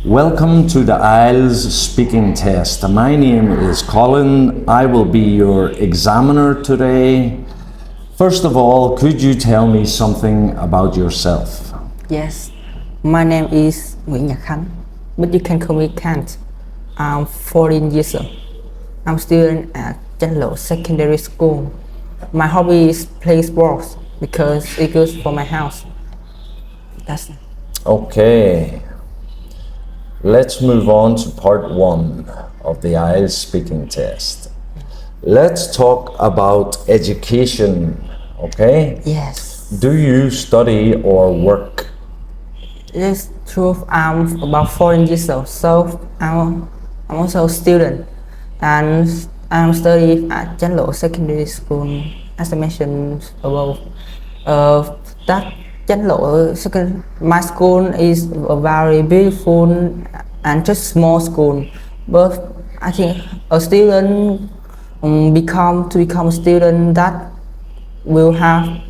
Welcome to the Ielts speaking test. My name is Colin. I will be your examiner today. First of all, could you tell me something about yourself? Yes, my name is NGOÄI, but you can call me Kant. I'm 14 years old. I'm a student at Giao Secondary School. My hobby is play sports because it's good for my health. That's it. Okay. Let's move on to part 1 of the Ielts speaking test. Let's talk about education, okay? Yes. Do you study or work? It's true. I'm about 14 years old, so I'm also a student, and I'm studying at Giao Secondary School, as I mentioned above. My school is a very beautiful and just small school, but I think a student become a student that will have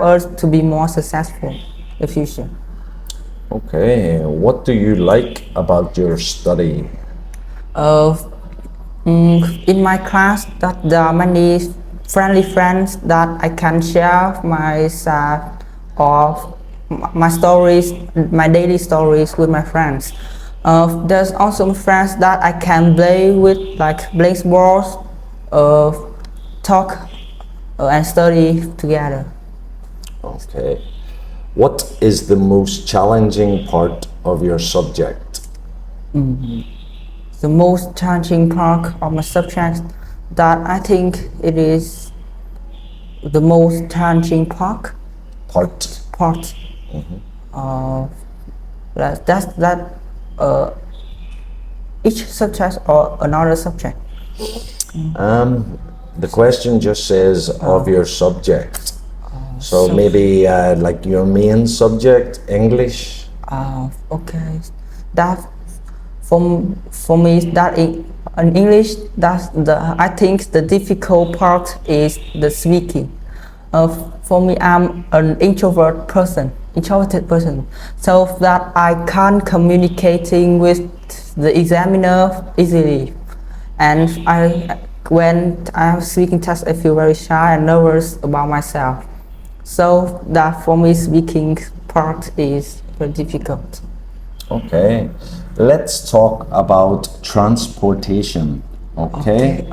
us to be more successful in the future. Okay, what do you like about your study? In my class, that there are many friendly friends that I can share my or my stories, my daily stories with my friends. There's also friends that I can play with, like play sports, talk, and study together. Okay. What is the most challenging part of your subject? The most challenging part of my subject, that I think it is the most challenging part. Each subject or another subject. The question just says of your subject. So maybe like your main subject, English. Okay. That for me, that in English, I think the difficult part is the speaking. For me, I'm an introverted person, so that I can't communicating with the examiner easily, and when I'm speaking test, I feel very shy and nervous about myself. So that for me, speaking part is very difficult. Okay, let's talk about transportation. Okay.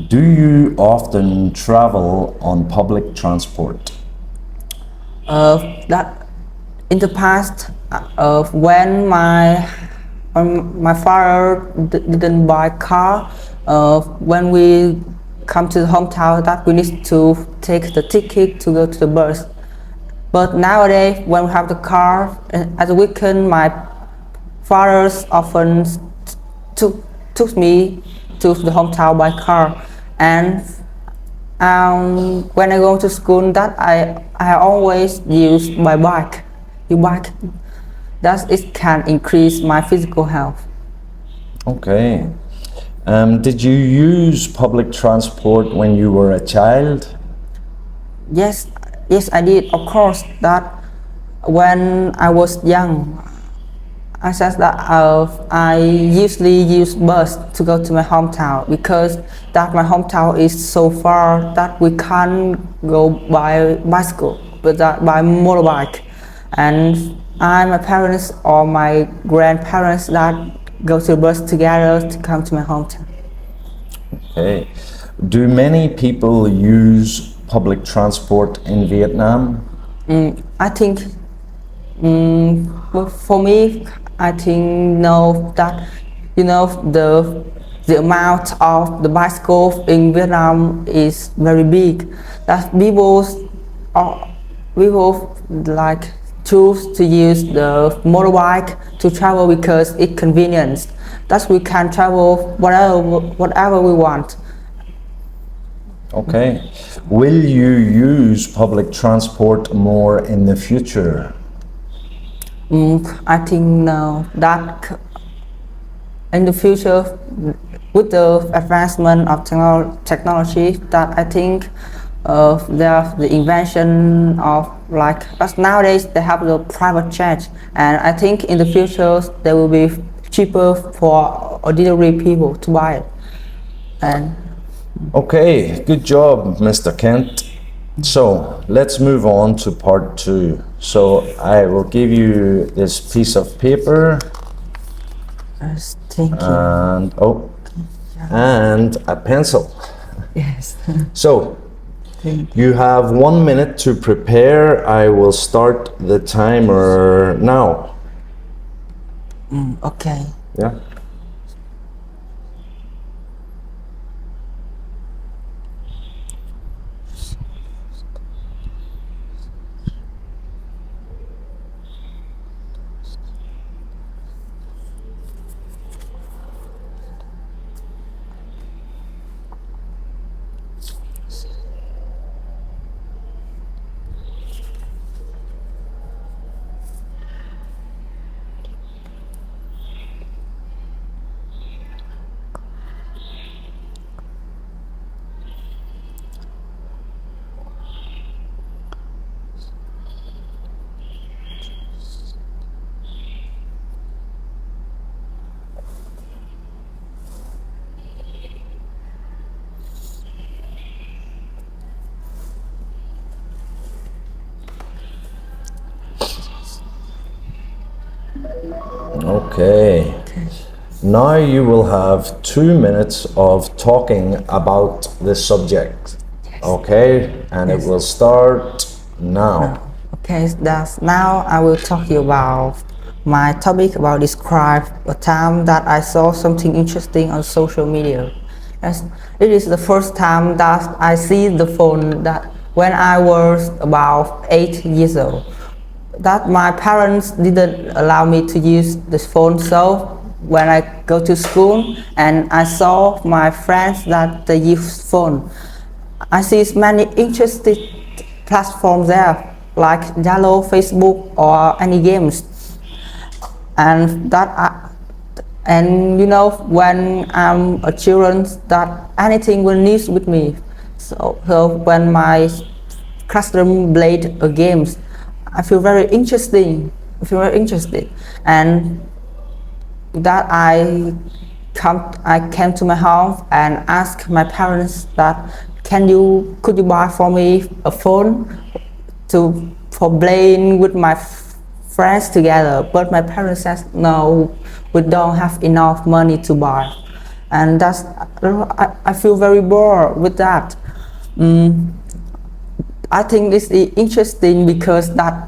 Do you often travel on public transport? That in the past, when my father didn't buy a car, when we come to the hometown, that we need to take the ticket to go to the bus. But nowadays, when we have the car, at the weekend, my father often took me to the hometown by car, and when I go to school, that I always use my bike. That it can increase my physical health. Okay. Did you use public transport when you were a child? Yes, I did. Of course, that when I was young, I said that I usually use bus to go to my hometown, because that my hometown is so far that we can't go by bicycle, but that by motorbike. And my parents or my grandparents that go to the bus together to come to my hometown. Okay. Do many people use public transport in Vietnam? I think, for me, I think no, that the amount of the bicycle in Vietnam is very big. That people like choose to use the motorbike to travel because it's convenient. That we can travel whatever we want. Okay. Will you use public transport more in the future? I think no, that in the future, with the advancement of technology, that I think they have the invention of like, but nowadays they have the private chat, and I think in the future they will be cheaper for ordinary people to buy it. And okay, good job, Mr. Kent. So let's move on to part 2. So I will give you this piece of paper thank you. And a pencil. Yes. So you have 1 minute to prepare. I will start the timer now. Okay. Yeah. Okay. Now you will have 2 minutes of talking about the subject. Okay, and it will start now. Okay, that's now I will talk to you about my topic about describe a time that I saw something interesting on social media. Yes, it is the first time that I see the phone that when I was about 8 years old. That my parents didn't allow me to use the phone, so when I go to school and I saw my friends that they use phone, I see many interesting platforms there like Giao, Facebook or any games, and and you know, when I'm a children that anything will news with me, so when my classroom played a games, I feel very interesting. And that I came to my home and asked my parents that could you buy for me a phone for playing with my friends together. But my parents said no, we don't have enough money to buy, and I feel very bored with that. I think it's interesting because that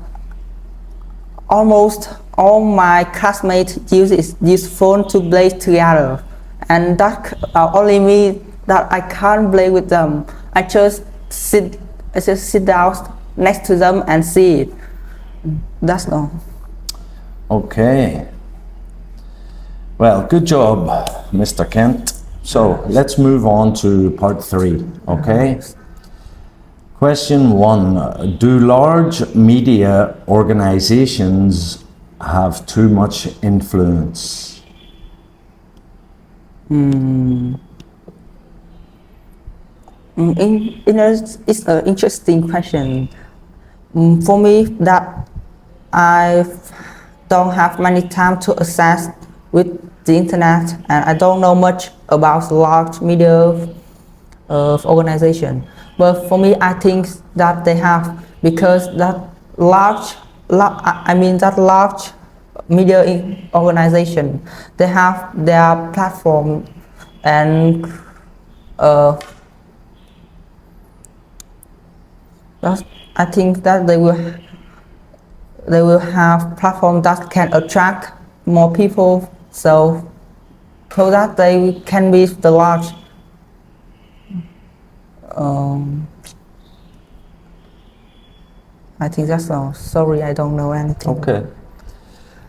almost all my classmates use phone to play together, and that only me that I can't play with them. I just sit down next to them and see it. That's all. Okay. Well, good job, Mr. Kent. So let's move on to part 3. Okay. Question 1. Do large media organizations have too much influence? It's an interesting question. For me, that I don't have many time to access with the internet, and I don't know much about large media organization. But for me, I think that they have, because that large media organization, they have their platform, and I think that they will have platform that can attract more people, so that they can be the large. I think that's all. Sorry, I don't know anything. Okay.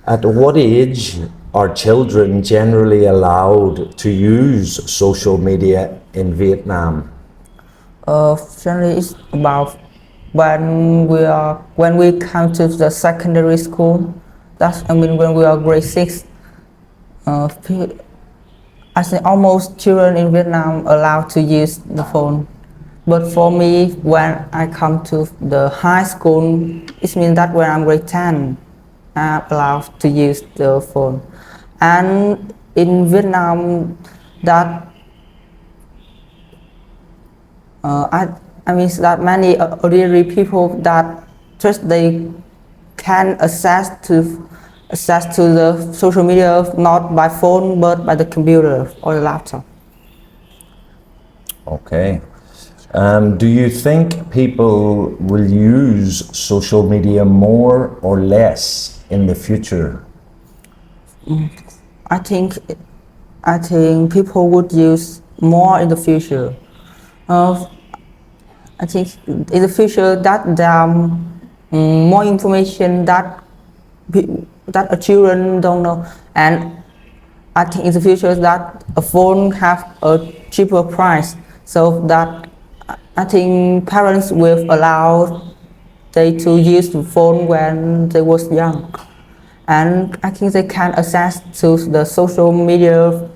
At what age are children generally allowed to use social media in Vietnam? Generally, it's about when we come to the secondary school. When we are grade 6. I think almost children in Vietnam allowed to use the phone. But for me, when I come to the high school, it means that when I'm grade 10, I'm allowed to use the phone. And in Vietnam, that I mean that many ordinary people that just they can access to the social media not by phone but by the computer or the laptop. Okay. Do you think people will use social media more or less in the future? I think people would use more in the future. I think in the future that there are more information that children don't know, and I think in the future that a phone have a cheaper price, so that I think parents will allow they to use the phone when they was young, and I think they can access to the social media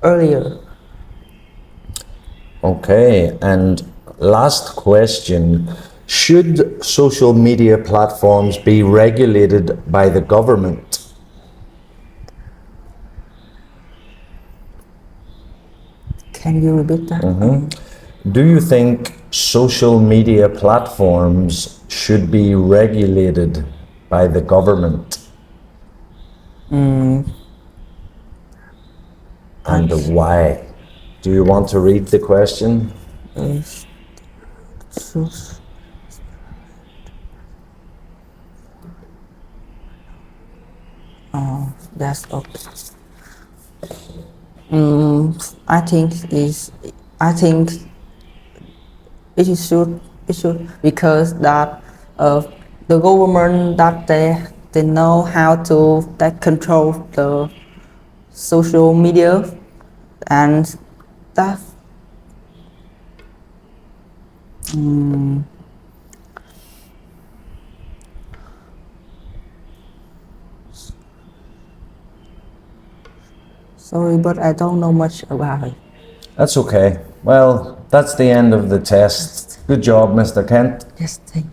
earlier. Okay, and last question. Should social media platforms be regulated by the government? Can you repeat that? Do you think social media platforms should be regulated by the government? And why? Do you want to read the question? That's okay. I think it should because that the government that they know how to control the social media, and that sorry, but I don't know much about it. That's okay. Well, that's the end of the test. Good job, Mr. Kent. Yes, thank you.